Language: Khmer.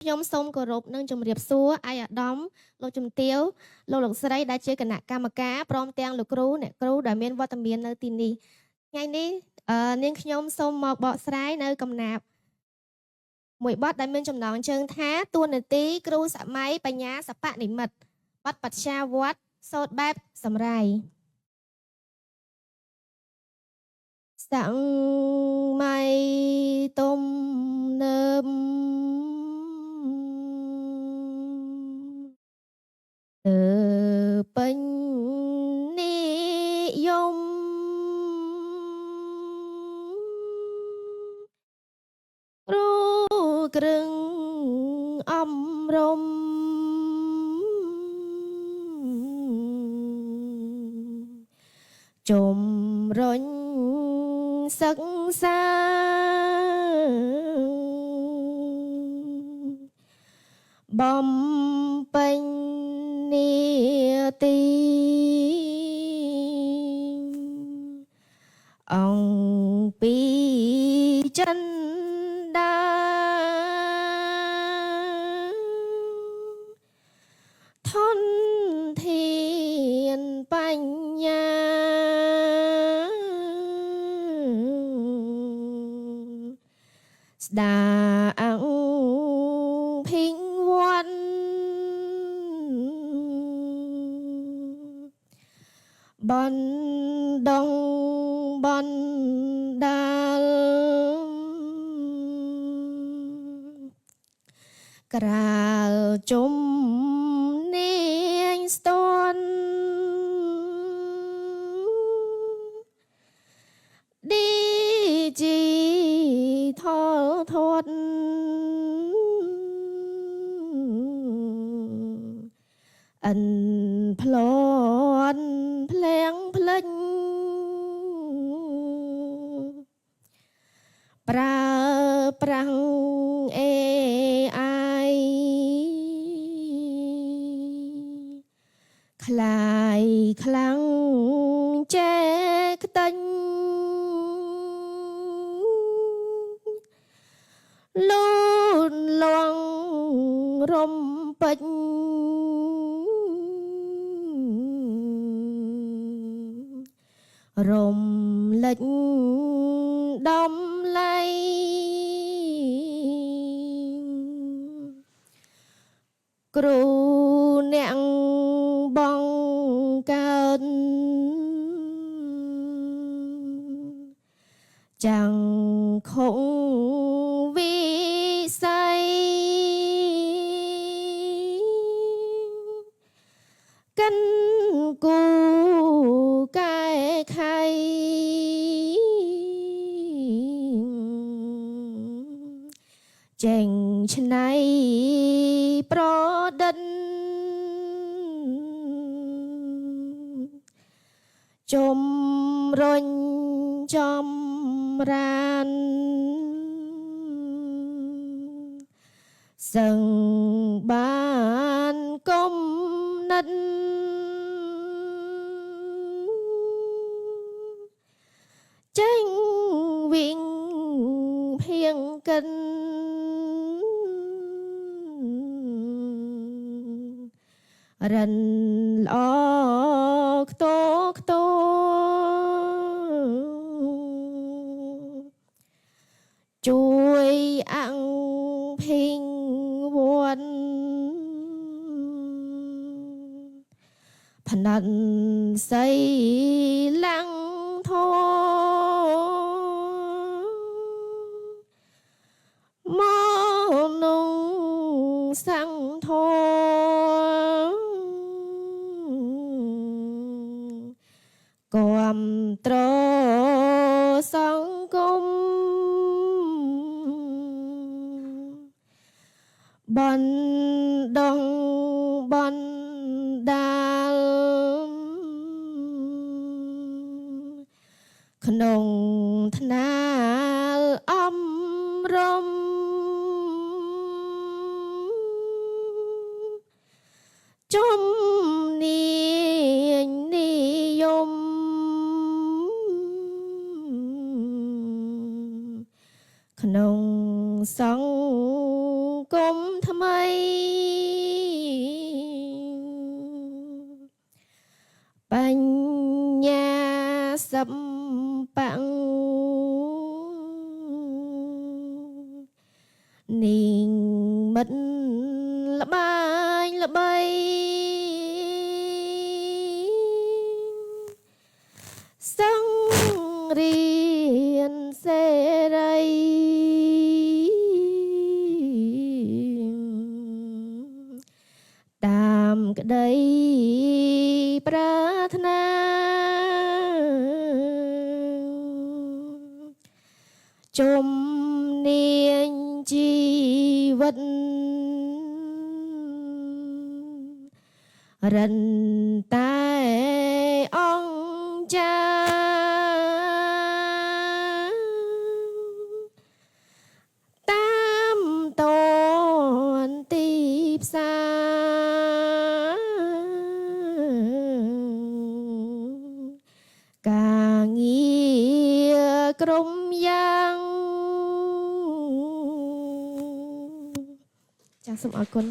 ខ្ញុំសូមគោរពនិងជម្រាបសួរឯកឧត្តមលោកជំទាវលោកស្រីដែលជាគណៈកម្មការព្រមទាំងលោកគ្រូអ្នកគ្រូដែលមានវត្តមាននៅទីនេះថ្ងៃនេះនាងខ្ញុំសូមមកបកស្រាយនៅកំណាព្យមួយបទដែលមានចំណងជើងថាតួនាទីគ្រូសម័យបញ្ញាសពនិមិត្តបទបច្ចាវត្តសូត្របែបសម្រាយសម័យទំនើបពេញនិយមគ្រូគ្រឹងអំរំជំរុញសិក្សាបំពេញនាទីអង្គពីចិន្តាធនធានបញ្ញាស្ដាងភិងវត្តបណ្ដងបណ្ដាលក្រាលជំនាញស្ទាន់ឌីជីថលធាត់អិនផ្លន់ភ្លាំងភ្លេចប្រើប្រាំងAIคลายคลั่งแจกตัญលូនលងរំពេញរំលេចដំឡៃគ្រូអ្នកបងកើតចាំងខងវិស័យកិនគូកែខៃចេញឆ្នៃប្រឌិតជំរុញចម្រានសឹងបានគំនិតចេញវិញភៀងកិនរិនល្អខ្ទោខ្ទោជួយអង្គភិងវត្តផណាត់សីឡាំងធមកនុងសង្ធគាំទ្រសង្គមបណ្ដងបណ្ដាលក្នុងថ្នាលអំរំជំនាញនិយមក្នុងសង្គមថ្ មីបញ្ញាសំបាំងនាងមិនល្បាញល្បីសង្រៀនសេរីតាមក្តីប្រាថ្នាជំនាញជីវិតរិនតែអង្គចាតាមតនទីផ្សារការងារក្រុមយ៉ាងចាសសូមអរគុណ